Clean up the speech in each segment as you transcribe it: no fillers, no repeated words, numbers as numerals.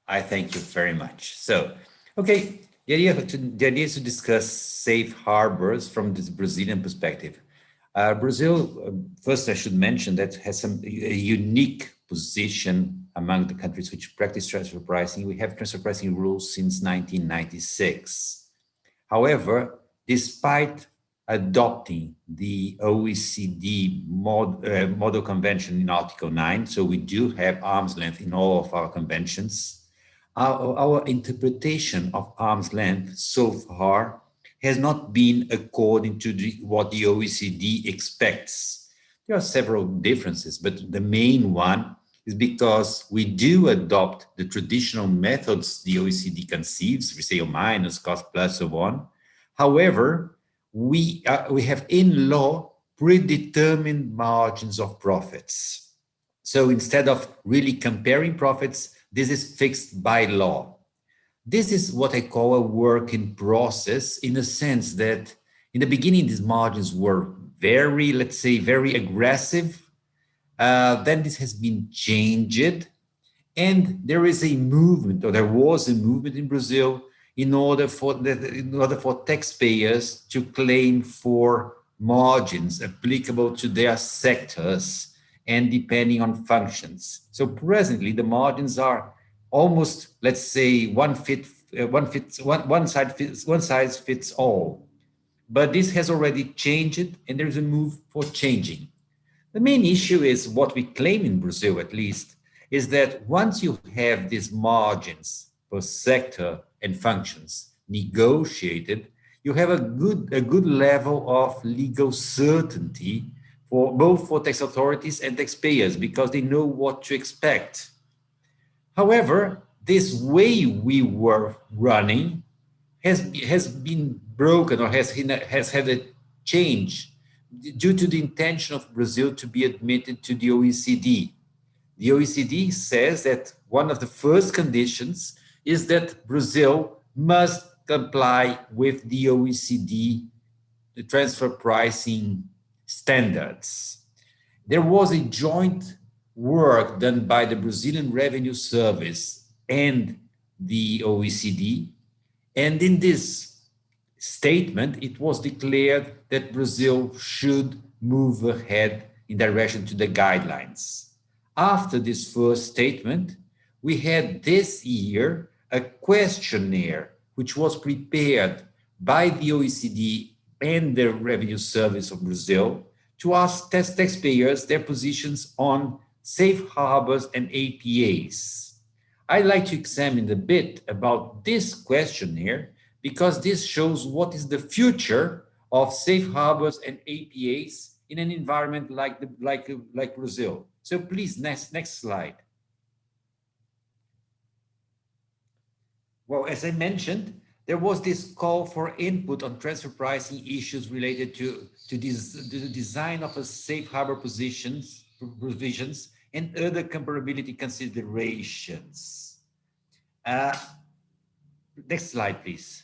I thank you very much. So, okay, the idea is to discuss safe harbors from this Brazilian perspective. Brazil, first I should mention that has a unique position among the countries which practice transfer pricing. We have transfer pricing rules since 1996. However, despite adopting the OECD model convention in Article 9, so we do have arm's length in all of our conventions, our interpretation of arm's length so far has not been according to what the OECD expects. There are several differences, but the main one is because we do adopt the traditional methods the OECD conceives, resale minus, cost plus, so on. However, we have in law predetermined margins of profits. So instead of really comparing profits, this is fixed by law. This is what I call a work in process, in the sense that in the beginning, these margins were very, let's say, very aggressive. Then this has been changed. And there is a movement, or there was a movement in Brazil in order for taxpayers to claim for margins applicable to their sectors and depending on functions. So presently, the margins are almost, let's say, one size fits all. But this has already changed, and there is a move for changing. The main issue is what we claim in Brazil, at least, is that once you have these margins per sector and functions negotiated, you have a good level of legal certainty for both for tax authorities and taxpayers, because they know what to expect. However, this way we were running has been broken, or has had a change due to the intention of Brazil to be admitted to the OECD. The OECD says that one of the first conditions is that Brazil must comply with the OECD, the transfer pricing standards. There was a joint work done by the Brazilian Revenue Service and the OECD, and in this statement, it was declared that Brazil should move ahead in direction to the guidelines. After this first statement, we had this year a questionnaire which was prepared by the OECD and the Revenue Service of Brazil to ask taxpayers their positions on safe harbors and APAs. I'd like to examine a bit about this questionnaire, because this shows what is the future of safe harbors and APAs in an environment like Brazil. So please, next slide. Well, as I mentioned, there was this call for input on transfer pricing issues related to the design of a safe harbor provisions and other comparability considerations. Next slide, please.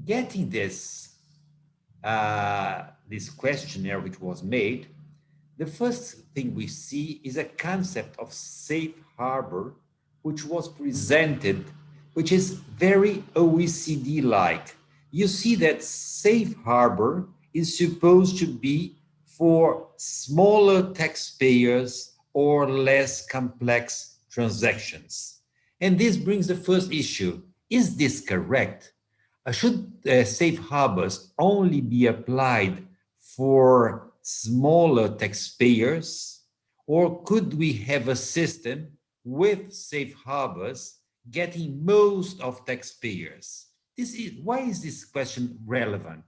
Getting this questionnaire which was made, the first thing we see is a concept of safe harbor which was presented, which is very OECD-like. You see that safe harbor is supposed to be for smaller taxpayers or less complex transactions. And this brings the first issue. Is this correct? Should safe harbors only be applied for smaller taxpayers, or could we have a system with safe harbors getting most of taxpayers? Why is this question relevant?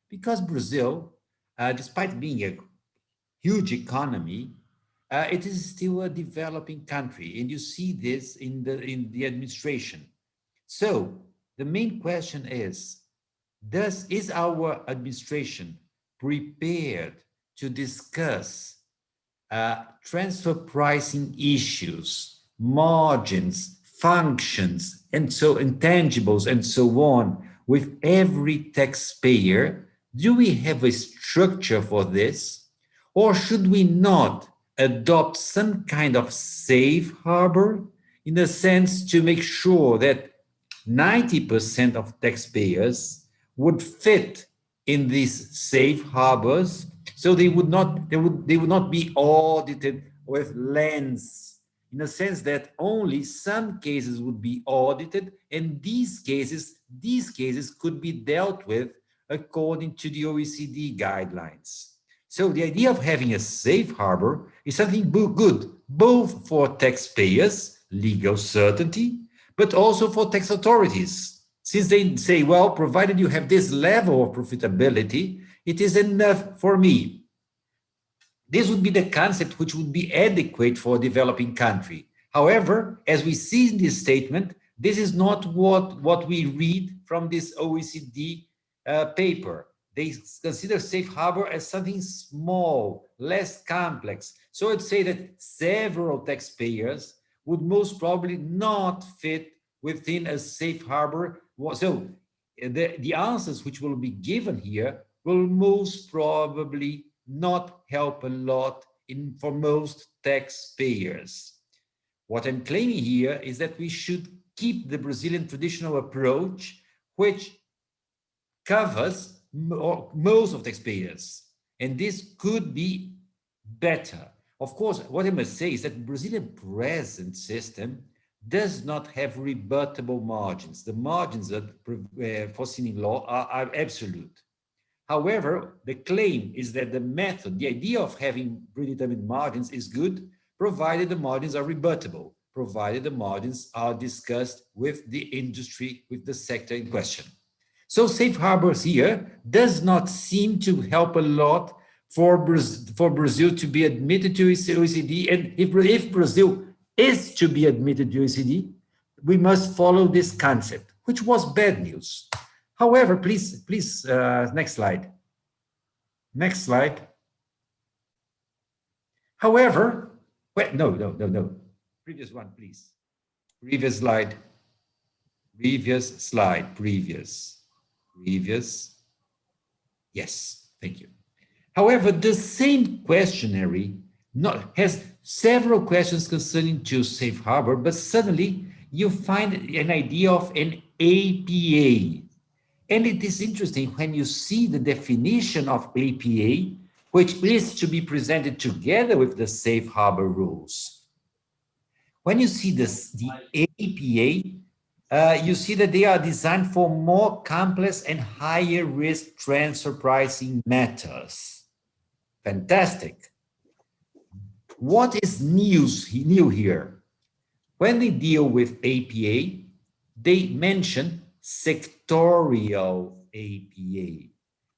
Because Brazil, despite being a huge economy, it is still a developing country, and you see this in the administration. So the main question is our administration prepared to discuss transfer pricing issues, margins, functions, and so intangibles, and so on, with every taxpayer? Do we have a structure for this? Or should we not adopt some kind of safe harbor in a sense to make sure that 90% of taxpayers would fit in these safe harbors, so they would not be audited with lens, in a sense that only some cases would be audited, and these cases could be dealt with according to the OECD guidelines. So the idea of having a safe harbor is something good, both for taxpayers, legal certainty, but also for tax authorities, since they say, well, provided you have this level of profitability, it is enough for me. This would be the concept which would be adequate for a developing country. However, as we see in this statement, this is not what we read from this OECD paper. They consider safe harbor as something small, less complex. So I'd say that several taxpayers would most probably not fit within a safe harbor. So the answers which will be given here will most probably not help a lot for most taxpayers. What I'm claiming here is that we should keep the Brazilian traditional approach, which covers most of taxpayers, and this could be better. Of course, what I must say is that the Brazilian present system does not have rebuttable margins. The margins that foreseen in law are absolute. However, the claim is that the method, the idea of having predetermined margins is good, provided the margins are rebuttable, provided the margins are discussed with the industry, with the sector in question. So safe harbors here does not seem to help a lot for Brazil to be admitted to OECD. And if Brazil is to be admitted to OECD, we must follow this concept, which was bad news. However, please, next slide. Next slide. However, wait, no. Previous one, please. Previous slide. Previous. Yes, thank you. However, the same questionnaire has several questions concerning to safe harbor, but suddenly you find an idea of an APA. And it is interesting when you see the definition of APA, which is to be presented together with the safe harbor rules. When you see this, the APA, you see that they are designed for more complex and higher risk transfer pricing matters. Fantastic. What is new here? When they deal with APA, they mention sectorial APA.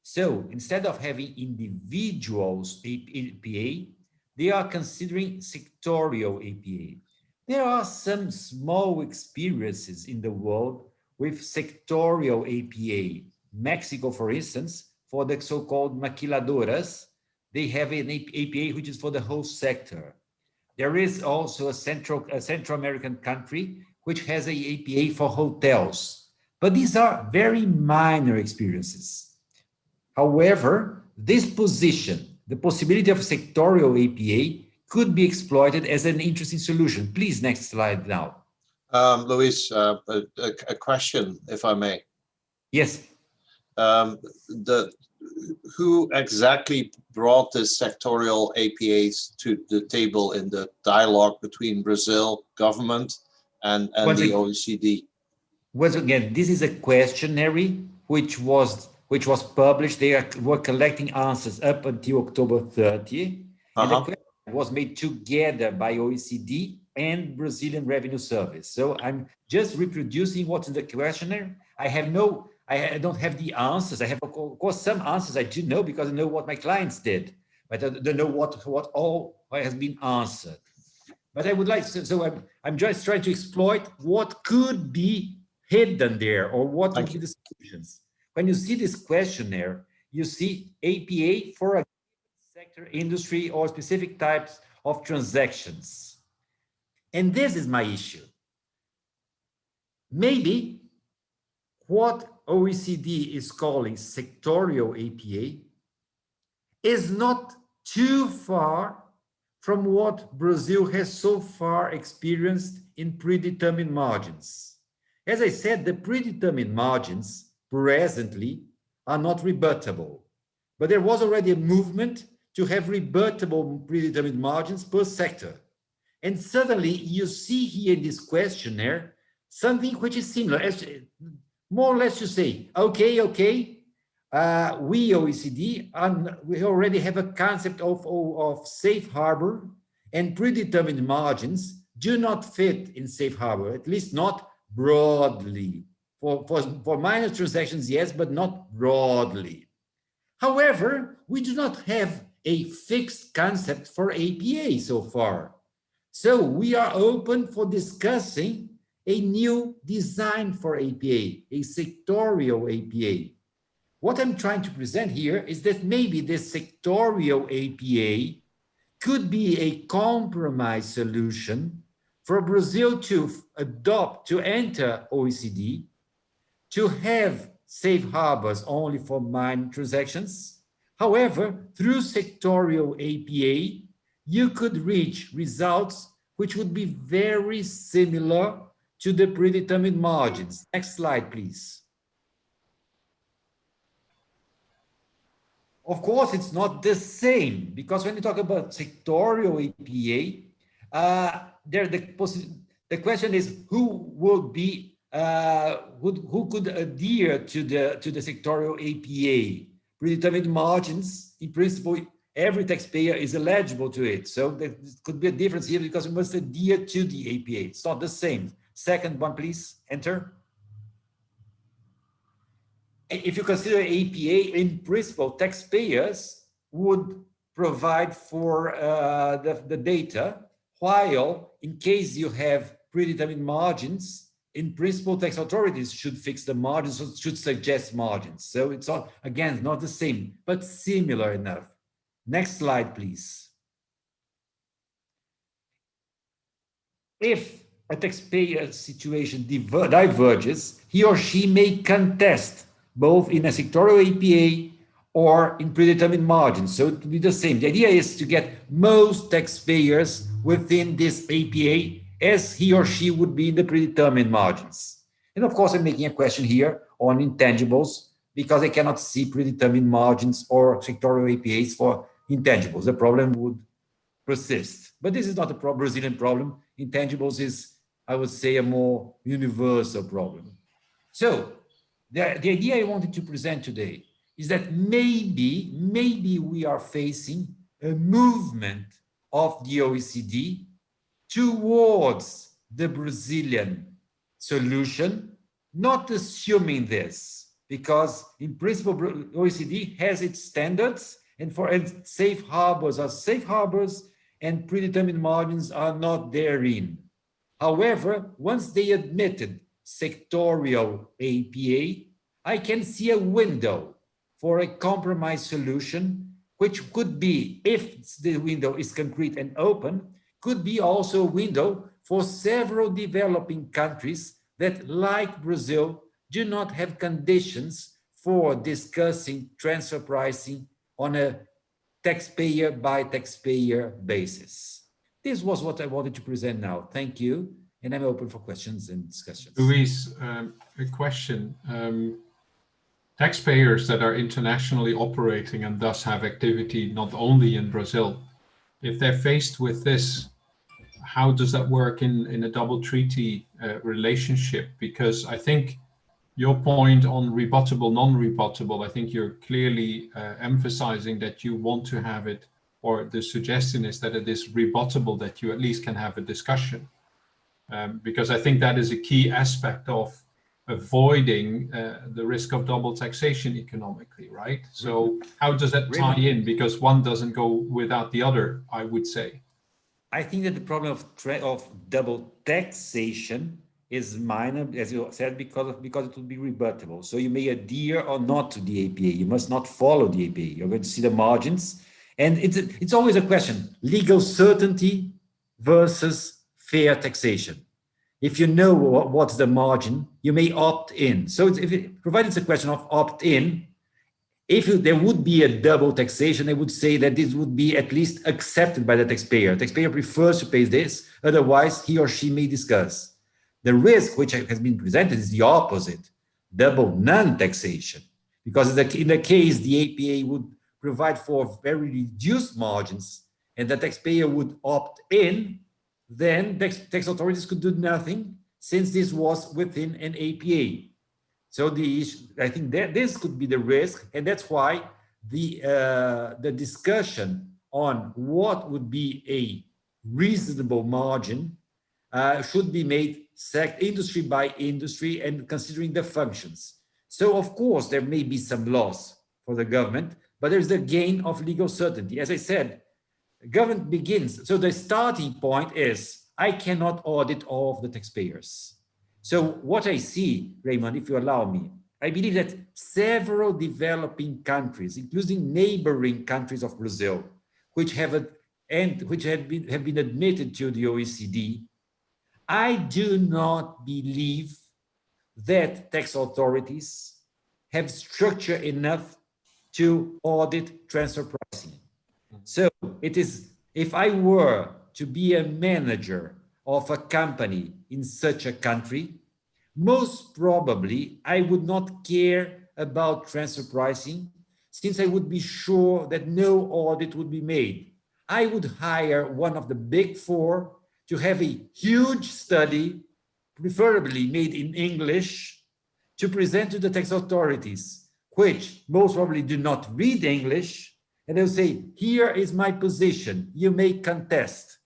So instead of having individuals APA, they are considering sectorial APA. There are some small experiences in the world with sectorial APA. Mexico, for instance, for the so-called maquiladoras, they have an APA which is for the whole sector. There is also a Central American country which has a APA for hotels, but these are very minor experiences. However, this position, the possibility of sectorial APA, could be exploited as an interesting solution. Please, next slide now. Luis, a question, if I may. Yes. Who exactly brought the sectorial APAs to the table in the dialogue between Brazil government and the OECD? Once again, this is a questionnaire which was published. They were collecting answers up until October 30, and the question was made together by OECD and Brazilian Revenue Service. So I'm just reproducing what's in the questionnaire. I don't have the answers. I have, of course, some answers I do know because I know what my clients did, but I don't know what all has been answered. But I would like, so I'm just trying to exploit what could be hidden there, or what would be the solutions. When you see this questionnaire, you see APA for a sector, industry, or specific types of transactions. And this is my issue. Maybe what OECD is calling sectorial APA is not too far from what Brazil has so far experienced in predetermined margins. As I said, the predetermined margins presently are not rebuttable, but there was already a movement to have rebuttable predetermined margins per sector. And suddenly you see here in this questionnaire something which is similar, as more or less to say, okay, we OECD, we already have a concept of safe harbor, and predetermined margins do not fit in safe harbor, at least not broadly. For minor transactions, yes, but not broadly. However, we do not have a fixed concept for APA so far. So we are open for discussing a new design for APA, a sectorial APA. What I'm trying to present here is that maybe this sectorial APA could be a compromise solution for Brazil to adopt, to enter OECD, to have safe harbors only for minor transactions. However, through sectorial APA, you could reach results which would be very similar to the predetermined margins. Next slide, please. Of course, it's not the same, because when you talk about sectorial APA, the question is who would be who could adhere to the sectorial APA. Predetermined margins, in principle, every taxpayer is eligible to it. So there could be a difference here because we must adhere to the APA. It's not the same. Second one, please, enter. If you consider APA, in principle, taxpayers would provide for the data, while in case you have predetermined margins, in principle, tax authorities should fix the margins, or should suggest margins. So it's all, again, not the same, but similar enough. Next slide, please. If a taxpayer situation diverges, he or she may contest both in a sectorial APA or in predetermined margins. So it will be the same. The idea is to get most taxpayers within this APA as he or she would be in the predetermined margins. And of course, I'm making a question here on intangibles because I cannot see predetermined margins or sectorial APAs for intangibles. The problem would persist. But this is not a Brazilian problem. Intangibles is, I would say, a more universal problem. So the idea I wanted to present today is that maybe we are facing a movement of the OECD towards the Brazilian solution, not assuming this, because in principle, OECD has its standards, and safe harbors are safe harbors, and predetermined margins are not therein. However, once they admitted sectorial APA, I can see a window for a compromise solution, which could be, if the window is concrete and open, could be also a window for several developing countries that, like Brazil, do not have conditions for discussing transfer pricing on a taxpayer by taxpayer basis. This was what I wanted to present now. Thank you. And I'm open for questions and discussions. Luis, a question. Taxpayers that are internationally operating and thus have activity not only in Brazil, if they're faced with this, how does that work in a double treaty relationship? Because I think your point on rebuttable, non-rebuttable, I think you're clearly emphasizing that you want to have it, or the suggestion is that it is rebuttable, that you at least can have a discussion. Because I think that is a key aspect of avoiding the risk of double taxation economically, right? So how does that tie in? Because one doesn't go without the other, I would say. I think that the problem of double taxation is minor, as you said, because it will be rebuttable. So you may adhere or not to the APA. You must not follow the APA. You're going to see the margins. And it's always a question, legal certainty versus fair taxation. If you know what's the margin, you may opt in. So provided it's a question of opt in, if there would be a double taxation, I would say that this would be at least accepted by the taxpayer. Taxpayer prefers to pay this, otherwise he or she may discuss. The risk which has been presented is the opposite, double non-taxation, because in the case the APA would provide for very reduced margins and the taxpayer would opt in, then tax authorities could do nothing since this was within an APA. So I think that this could be the risk, and that's why the discussion on what would be a reasonable margin should be made industry by industry and considering the functions. So of course there may be some loss for the government, but there's the gain of legal certainty. As I said, government begins. So the starting point is I cannot audit all of the taxpayers. So what I see, Raymund, if you allow me, I believe that several developing countries, including neighboring countries of Brazil, which have been admitted to the OECD, I do not believe that tax authorities have structure enough to audit transfer pricing. So it is, if I were to be a manager of a company in such a country, most probably I would not care about transfer pricing since I would be sure that no audit would be made. I would hire one of the big four to have a huge study, preferably made in English, to present to the tax authorities, which most probably do not read English, and they'll say, here is my position, you may contest.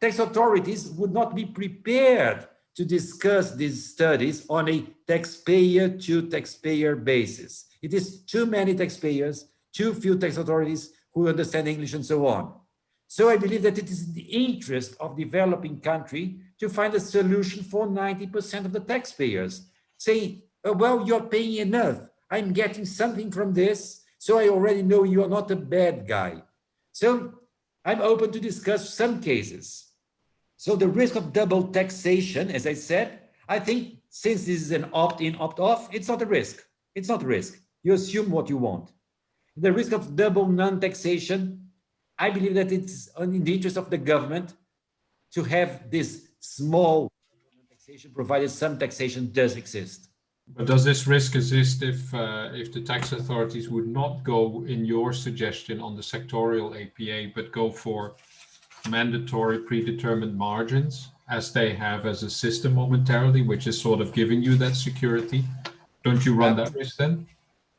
Tax authorities would not be prepared to discuss these studies on a taxpayer-to-taxpayer basis. It is too many taxpayers, too few tax authorities who understand English and so on. So I believe that it is in the interest of developing country to find a solution for 90% of the taxpayers, saying, oh, well, you're paying enough. I'm getting something from this, so I already know you're not a bad guy. So I'm open to discuss some cases. So the risk of double taxation, as I said, I think since this is an opt-in, opt-off, it's not a risk. It's not a risk. You assume what you want. The risk of double non-taxation, I believe that it's in the interest of the government to have this small taxation, provided some taxation does exist. But does this risk exist if the tax authorities would not go in your suggestion on the sectorial APA, but go for mandatory predetermined margins as they have as a system momentarily, which is sort of giving you that security? Don't you run that risk then?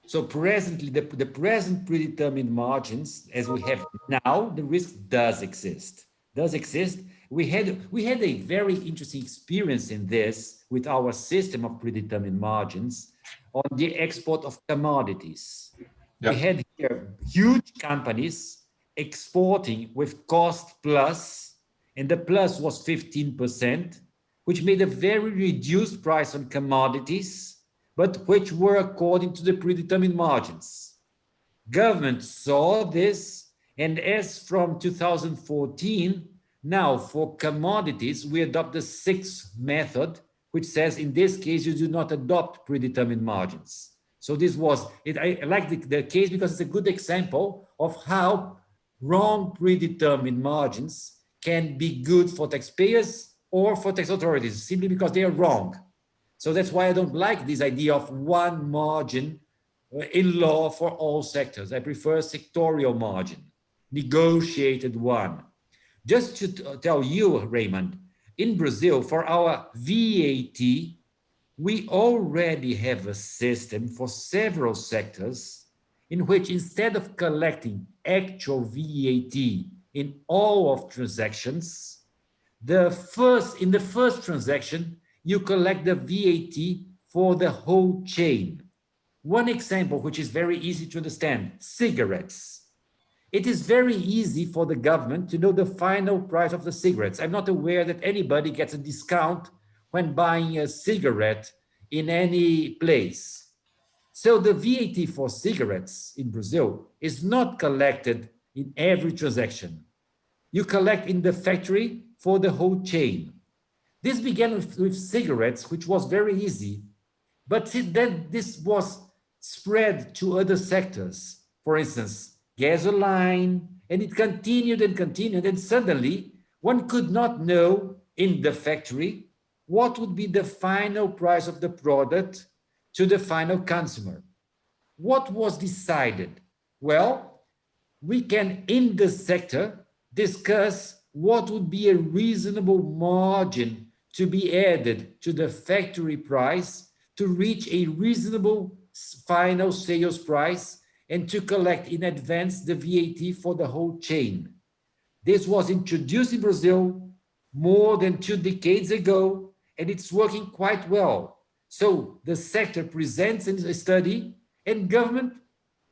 So presently, the present predetermined margins, as we have now, the risk does exist. We had a very interesting experience in this with our system of predetermined margins on the export of commodities. Yep. We had here huge companies exporting with cost plus, and the plus was 15%, which made a very reduced price on commodities, but which were according to the predetermined margins. Government saw this, and as from 2014, now for commodities, we adopt the sixth method, which says in this case, you do not adopt predetermined margins. So this was, I like the case because it's a good example of how wrong predetermined margins can be good for taxpayers or for tax authorities, simply because they are wrong. So that's why I don't like this idea of one margin in law for all sectors. I prefer sectorial margin, negotiated one. Just to tell you, Raymund, in Brazil, for our VAT, we already have a system for several sectors in which instead of collecting actual VAT in all of transactions, in the first transaction, you collect the VAT for the whole chain. One example, which is very easy to understand, cigarettes. It is very easy for the government to know the final price of the cigarettes. I'm not aware that anybody gets a discount when buying a cigarette in any place. So the VAT for cigarettes in Brazil is not collected in every transaction. You collect in the factory for the whole chain. This began with cigarettes, which was very easy. But then this was spread to other sectors. For instance, gasoline, and it continued and continued, and suddenly one could not know in the factory what would be the final price of the product to the final consumer. What was decided? Well, we can, in the sector, discuss what would be a reasonable margin to be added to the factory price to reach a reasonable final sales price and to collect in advance the VAT for the whole chain. This was introduced in Brazil more than 2 decades ago, and it's working quite well. So the sector presents a study, and government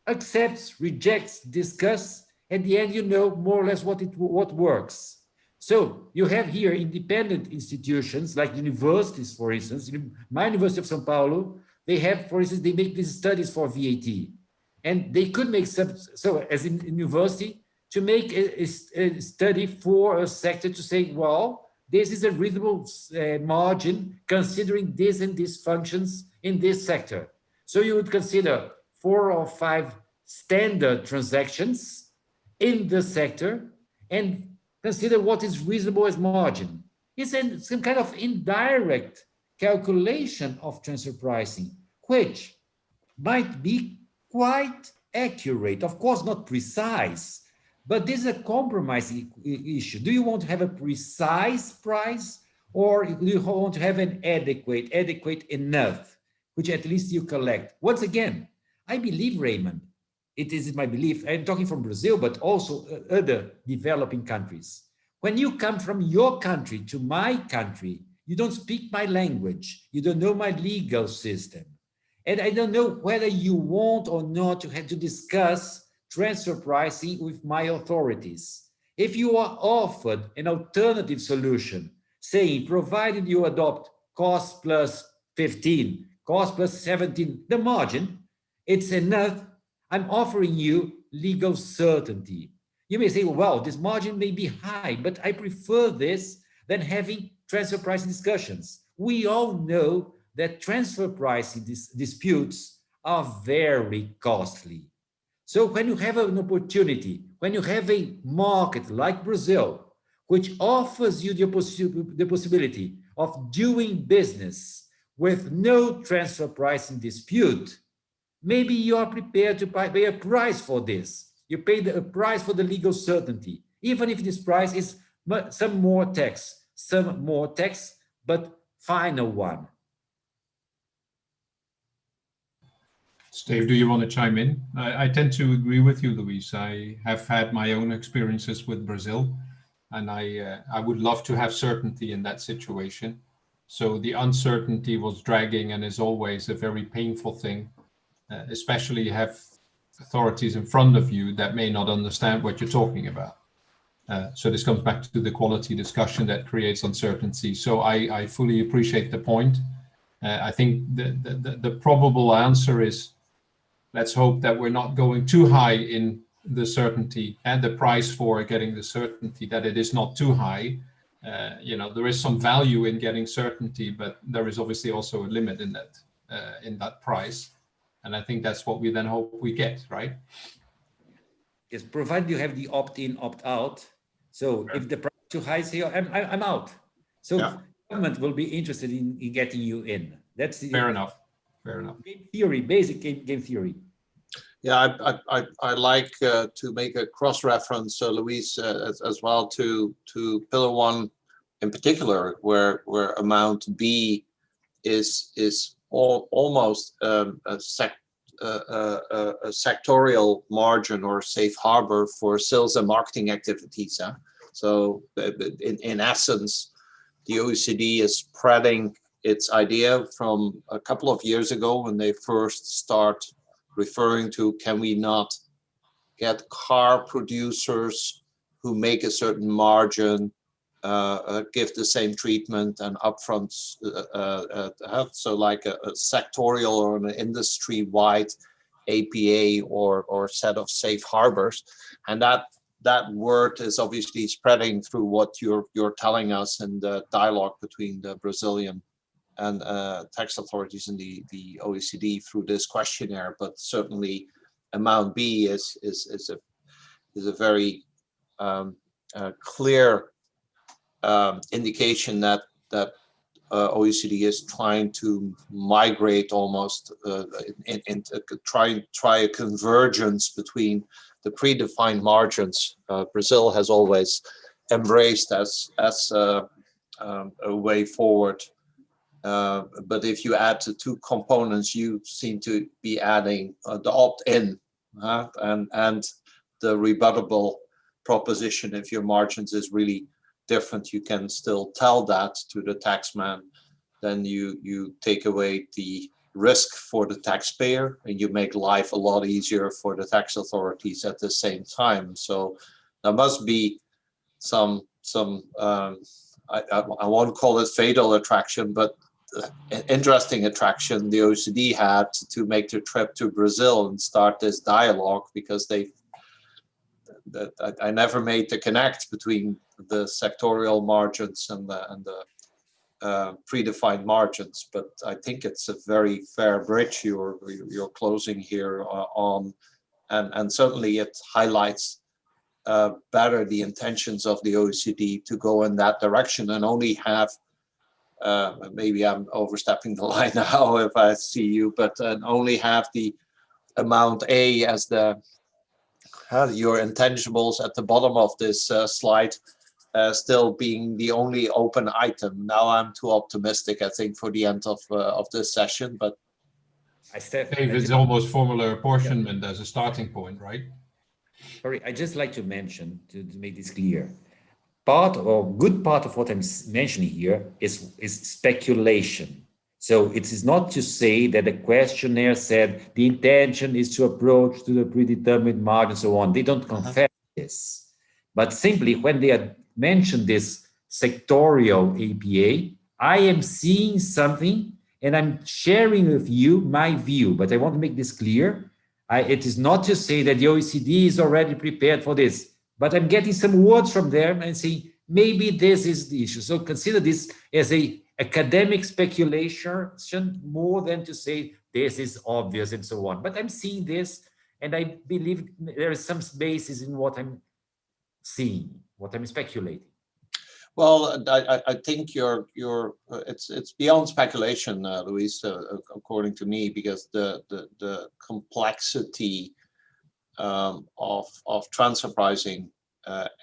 accepts, rejects, discuss. At the end, you know more or less what works. So you have here independent institutions like universities, for instance. My University of São Paulo, they have, for instance, they make these studies for VAT. And they could make some, so as in university, to make a study for a sector to say, well, this is a reasonable margin considering this and these functions in this sector. So you would consider 4 or 5 standard transactions in the sector and consider what is reasonable as margin. It's some kind of indirect calculation of transfer pricing, which might be quite accurate, of course, not precise, but this is a compromise issue. Do you want to have a precise price, or do you want to have an adequate enough, which at least you collect? Once again, I believe, Raymund, it is my belief, I'm talking from Brazil, but also other developing countries. When you come from your country to my country, you don't speak my language, you don't know my legal system. And I don't know whether you want or not to have to discuss transfer pricing with my authorities. If you are offered an alternative solution, saying, provided you adopt cost plus 15, cost plus 17, the margin, it's enough. I'm offering you legal certainty. You may say, well, this margin may be high, but I prefer this than having transfer pricing discussions. We all know that transfer pricing disputes are very costly. So when you have an opportunity, when you have a market like Brazil, which offers you the possibility of doing business with no transfer pricing dispute, maybe you are prepared to pay a price for this. You pay a price for the legal certainty, even if this price is some more tax, but final one. Steve, do you want to chime in? I tend to agree with you, Luis. I have had my own experiences with Brazil, and I would love to have certainty in that situation. So the uncertainty was dragging and is always a very painful thing, especially have authorities in front of you that may not understand what you're talking about. So this comes back to the quality discussion that creates uncertainty. So I fully appreciate the point. I think the probable answer is, let's hope that we're not going too high in the certainty and the price for getting the certainty, that it is not too high. There is some value in getting certainty, but there is obviously also a limit in that price. And I think that's what we then hope we get, right? Yes, provided you have the opt-in, opt-out. So if the price is too high, say, I'm out. So government will be interested in getting you in. That's fair enough. Game theory, basic game theory. Yeah, I like to make a cross-reference, Luis, as well to Pillar 1 in particular, where amount B is almost a sectorial margin or safe harbor for sales and marketing activities. So in essence, the OECD is spreading its idea from a couple of years ago when they first start referring to, can we not get car producers who make a certain margin give the same treatment and upfront so like a sectorial or an industry-wide APA or set of safe harbors, and that word is obviously spreading through what you're telling us in the dialogue between the Brazilian tax authorities in the OECD through this questionnaire, but certainly amount B is a very clear indication that OECD is trying to migrate almost try a convergence between the predefined margins. Brazil has always embraced as a way forward. But if you add the two components, you seem to be adding the opt-in and the rebuttable proposition. If your margins is really different, you can still tell that to the taxman. Then you take away the risk for the taxpayer, and you make life a lot easier for the tax authorities at the same time. So there must be some I won't call it fatal attraction, but an interesting attraction the OECD had to make the trip to Brazil and start this dialogue, because I never made the connect between the sectorial margins and the predefined margins, but I think it's a very fair bridge you're closing here on, and certainly it highlights better the intentions of the OECD to go in that direction and only have, maybe I'm overstepping the line now if I see you, but only have the amount A as your intangibles at the bottom of this slide still being the only open item. Now I'm too optimistic, I think, for the end of this session, but David's almost formula apportionment as a starting point, right? Sorry, I just like to mention, to make this clear, part or good part of what I'm mentioning here is speculation. So it is not to say that the questionnaire said the intention is to approach to the predetermined margin and so on. They don't confess this. But simply when they mention this sectorial APA, I am seeing something and I'm sharing with you my view. But I want to make this clear. It is not to say that the OECD is already prepared for this, but I'm getting some words from them and saying, maybe this is the issue. So consider this as a academic speculation more than to say this is obvious and so on. But I'm seeing this, and I believe there is some basis in what I'm seeing, what I'm speculating. Well, I think it's beyond speculation, Luis, according to me, because the complexity of transfer pricing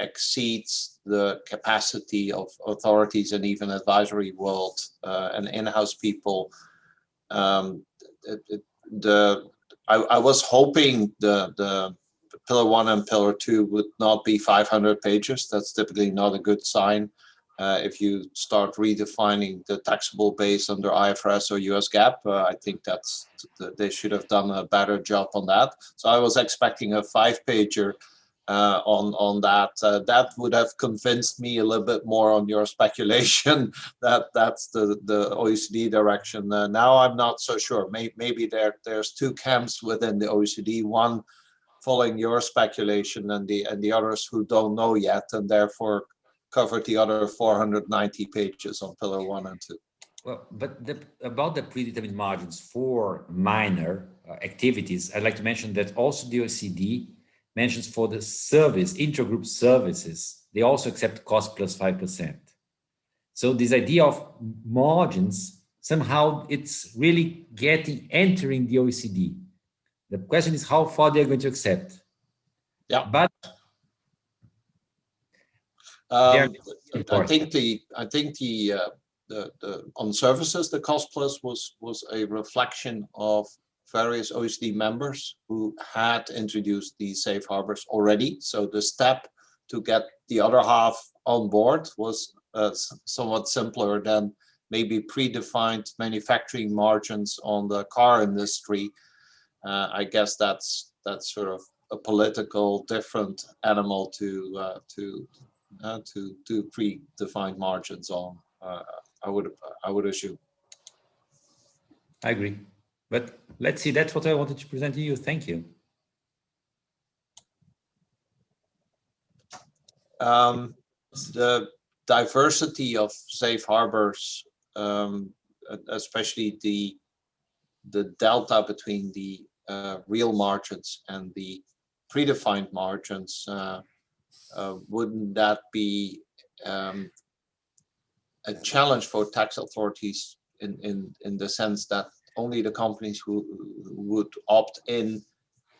exceeds the capacity of authorities and even advisory world and in-house people. I was hoping the Pillar 1 and Pillar 2 would not be 500 pages. That's typically not a good sign. If you start redefining the taxable base under IFRS or US GAAP, I think they should have done a better job on that. So I was expecting a 5-pager on that. That would have convinced me a little bit more on your speculation that that's the OECD direction. Now I'm not so sure. Maybe there's two camps within the OECD. One following your speculation, and the others who don't know yet, and therefore covered the other 490 pages on Pillar 1 and 2. Well, but about the predetermined margins for minor activities, I'd like to mention that also the OECD mentions for the service, intragroup services, they also accept cost plus 5%. So this idea of margins, somehow it's really entering the OECD. The question is how far they're going to accept. Yeah. But I think the on services, the cost plus was a reflection of various OECD members who had introduced these safe harbors already. So the step to get the other half on board was somewhat simpler than maybe predefined manufacturing margins on the car industry. I guess that's sort of a political different animal to predefined margins on. I would assume. I agree, but let's see. That's what I wanted to present to you. Thank you. The diversity of safe harbors especially the delta between the real margins and the predefined margins, wouldn't that be a challenge for tax authorities in the sense that only the companies who would opt in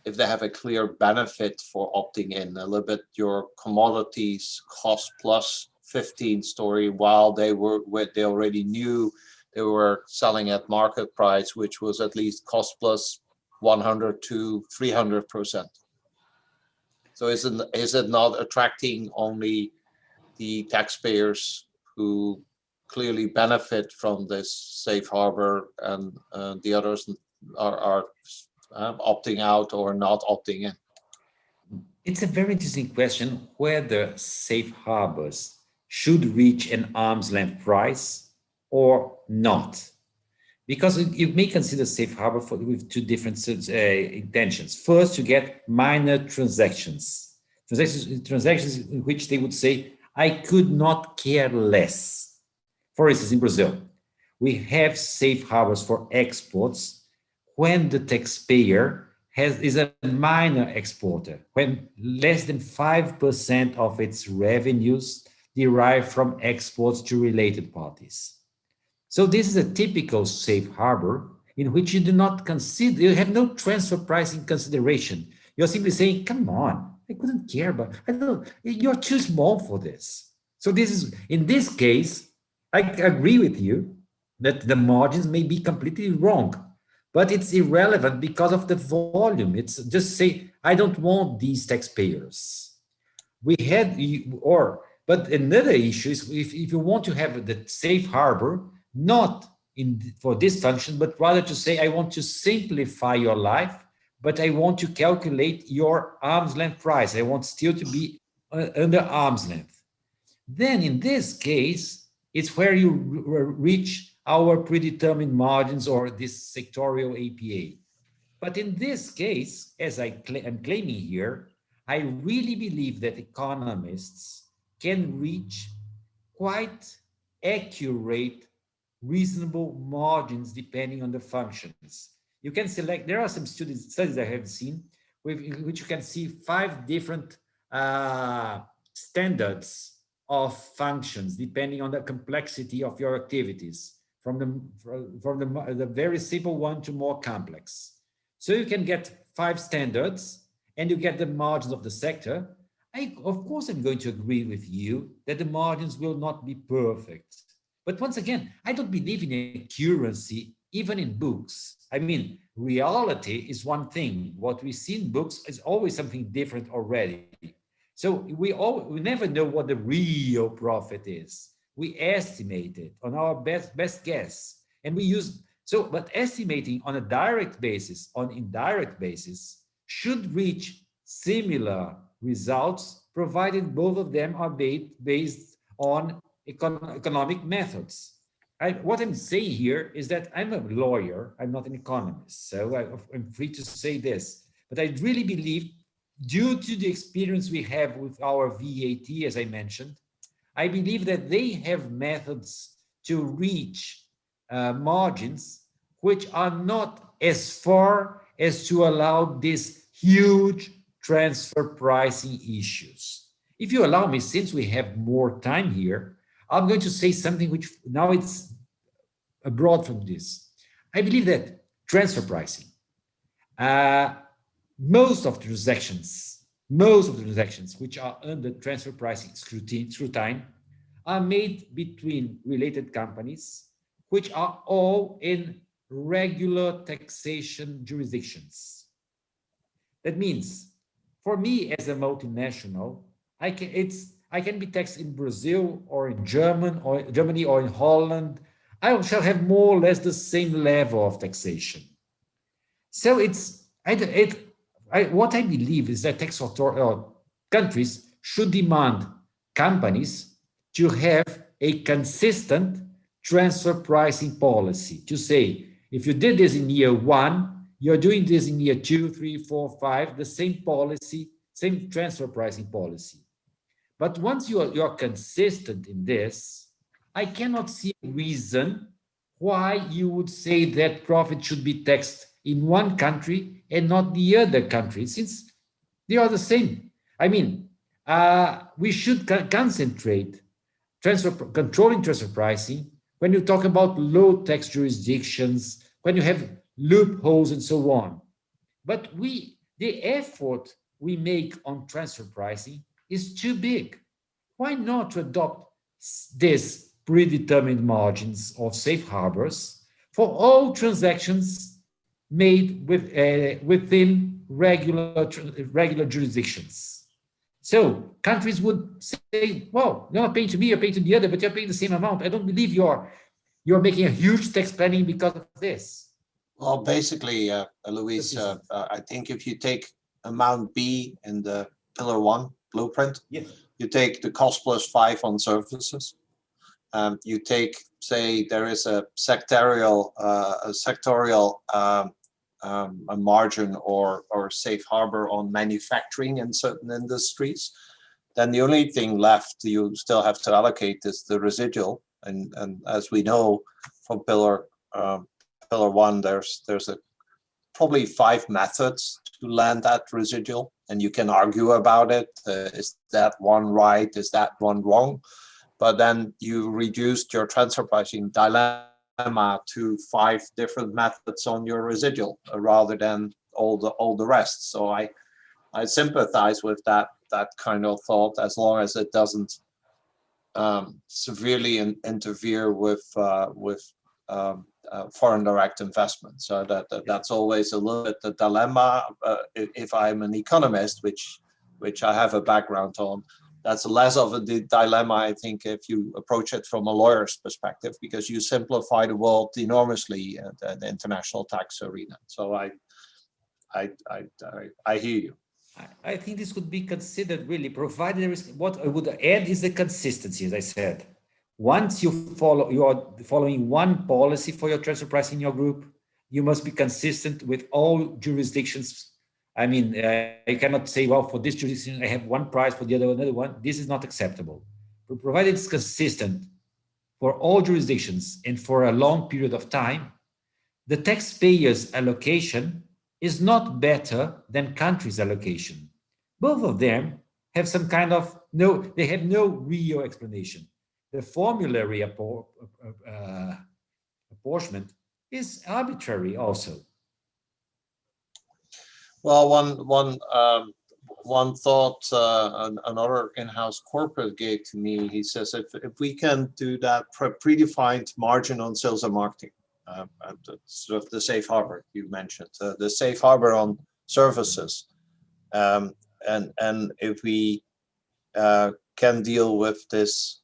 if they have a clear benefit for opting in, a little bit your commodities cost plus 15 story, while they already knew they were selling at market price, which was at least cost plus 100 to 300%. So is it not attracting only the taxpayers who clearly benefit from this safe harbor, and the others are opting out or not opting in? It's a very interesting question whether safe harbors should reach an arm's length price or not. Because you may consider safe harbor with two different intentions. First, to get minor transactions in which they would say, I could not care less. For instance, in Brazil, we have safe harbors for exports when the taxpayer is a minor exporter, when less than 5% of its revenues derive from exports to related parties. So this is a typical safe harbor in which you do not consider, you have no transfer pricing consideration. You're simply saying, come on, I couldn't care, but I don't, you're too small for this. So this is, in this case, I agree with you that the margins may be completely wrong, but it's irrelevant because of the volume. It's just say, I don't want these taxpayers. We had, but another issue is if you want to have the safe harbor, not for this function, but rather to say, I want to simplify your life, but I want to calculate your arm's length price. I want still to be under arm's length. Then in this case, it's where you reach our predetermined margins or this sectorial APA. But in this case, as I'm claiming here, I really believe that economists can reach quite accurate, reasonable margins depending on the functions. You can select, there are some studies I have seen in which you can see 5 different standards of functions depending on the complexity of your activities, from the very simple one to more complex. So you can get 5 standards and you get the margins of the sector. Of course, I'm going to agree with you that the margins will not be perfect. But once again, I don't believe in accuracy, even in books. I mean, reality is one thing. What we see in books is always something different already. So we never know what the real profit is. We estimate it on our best guess. And we use, but estimating on a direct basis, on indirect basis, should reach similar results, provided both of them are based on economic methods. What I'm saying here is that I'm a lawyer, I'm not an economist, so I'm free to say this, but I really believe, due to the experience we have with our VAT, as I mentioned, I believe that they have methods to reach margins which are not as far as to allow these huge transfer pricing issues. If you allow me, since we have more time here, I'm going to say something which now it's abroad from this. I believe that transfer pricing, most of the transactions which are under transfer pricing scrutiny are made between related companies, which are all in regular taxation jurisdictions. That means, for me as a multinational, I can be taxed in Brazil or in Germany or in Holland. I shall have more or less the same level of taxation. So what I believe is that tax countries should demand companies to have a consistent transfer pricing policy. To say, if you did this in year 1, you're doing this in year 2, 3, 4, 5, the same policy, same transfer pricing policy. But once you're consistent in this, I cannot see a reason why you would say that profit should be taxed in one country and not the other country, since they are the same. I mean, we should concentrate controlling transfer pricing when you talk about low tax jurisdictions, when you have loopholes and so on. But the effort we make on transfer pricing is too big. Why not to adopt these predetermined margins of safe harbors for all transactions made within regular jurisdictions? So countries would say, well, you're not paying to me, you're paying to the other, but you're paying the same amount. I don't believe you're making a huge tax planning because of this. Well, basically, Luis, I think if you take amount B in the Pillar 1 blueprint, Yes. you take the cost plus 5 on services. You take, say, there is a sectorial a margin or safe harbor on manufacturing in certain industries. Then the only thing left you still have to allocate is the residual. And as we know from Pillar 1, there's probably 5 methods to land that residual, and you can argue about it. Is that one right? Is that one wrong? But then you reduced your transfer pricing dilemma to 5 different methods on your residual rather than all the rest. So I sympathize with that kind of thought, as long as it doesn't severely interfere with foreign direct investment. So that's always a little bit the dilemma. If I'm an economist, which I have a background on, that's less of a dilemma, I think, if you approach it from a lawyer's perspective, because you simplify the world enormously in the international tax arena. So I hear you. I think this could be considered really, provided there is, what I would add is the consistency, as I said. Once you are following one policy for your transfer price in your group, you must be consistent with all jurisdictions. I mean, you cannot say, well, for this jurisdiction, I have one price, for the other, another one. This is not acceptable. But provided it's consistent for all jurisdictions and for a long period of time, the taxpayer's allocation is not better than country's allocation. Both of them have some kind of they have no real explanation. The formulary apportionment is arbitrary also. Well, one thought another in-house corporate gave to me. He says, if we can do that predefined margin on sales and marketing, sort of the safe harbor you mentioned, the safe harbor on services, and if we can deal with this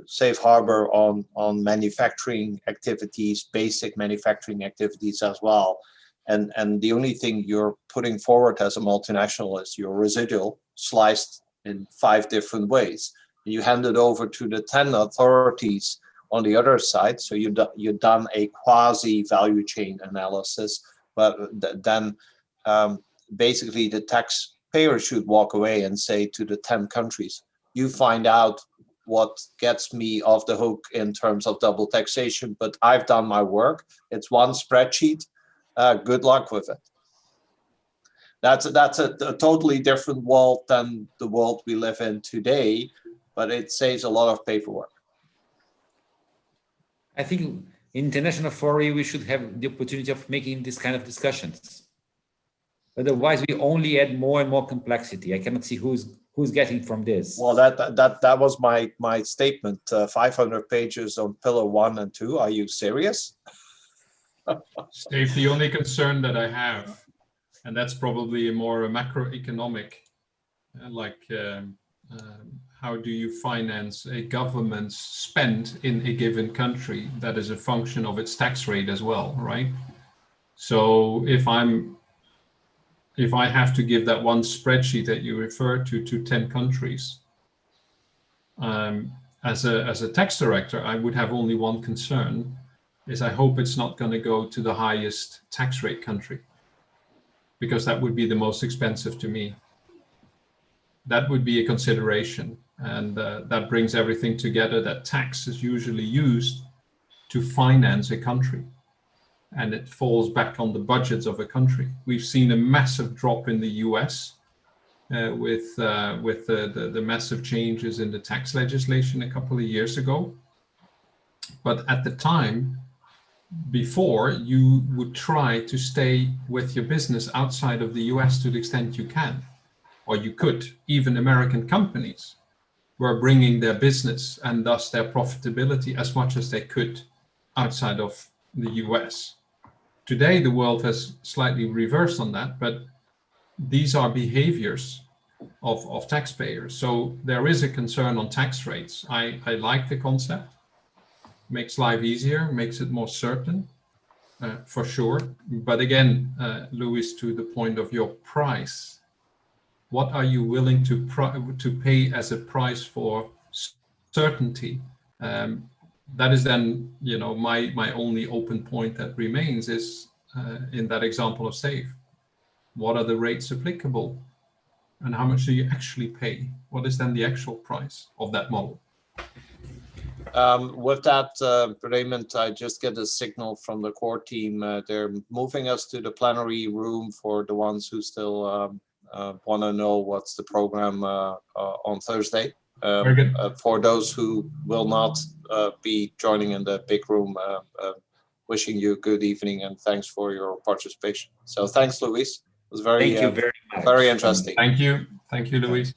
safe harbor on manufacturing activities, basic manufacturing activities as well. And the only thing you're putting forward as a multinational is your residual sliced in 5 different ways. You hand it over to the 10 authorities on the other side. So you've done a quasi value chain analysis, but then basically the taxpayer should walk away and say to the 10 countries, you find out what gets me off the hook in terms of double taxation, but I've done my work. It's one spreadsheet. Good luck with it. That's a totally different world than the world we live in today, but it saves a lot of paperwork. I think in international forum we should have the opportunity of making this kind of discussions. Otherwise, we only add more and more complexity. I cannot see who's getting from this. Well, that was my statement. 500 pages on Pillar 1 and 2. Are you serious? Steve, the only concern that I have, and that's probably a more macroeconomic, how do you finance a government's spend in a given country that is a function of its tax rate as well, right? So if I have to give that one spreadsheet that you refer to 10 countries, as a tax director, I would have only one concern, is I hope it's not going to go to the highest tax rate country, because that would be the most expensive to me. That would be a consideration, and that brings everything together, that tax is usually used to finance a country, and it falls back on the budgets of a country. We've seen a massive drop in the US with the massive changes in the tax legislation a couple of years ago. But at the time, before, you would try to stay with your business outside of the US to the extent you can, or you could. Even American companies were bringing their business and thus their profitability as much as they could outside of the US. Today, the world has slightly reversed on that, but these are behaviors of taxpayers. So there is a concern on tax rates. I like the concept. Makes life easier, makes it more certain, for sure. But again, Louis, to the point of your price, what are you willing to pay as a price for certainty? That is then, my only open point that remains is in that example of SAFE. What are the rates applicable, and how much do you actually pay? What is then the actual price of that model? With that, Raymund, I just get a signal from the core team. They're moving us to the plenary room for the ones who still want to know what's the program on Thursday. Very good. For those who will not be joining in the big room, wishing you a good evening and thanks for your participation. So thanks, Luis. It was very, Thank you very much. very interesting. Thank you. Thank you, Louis.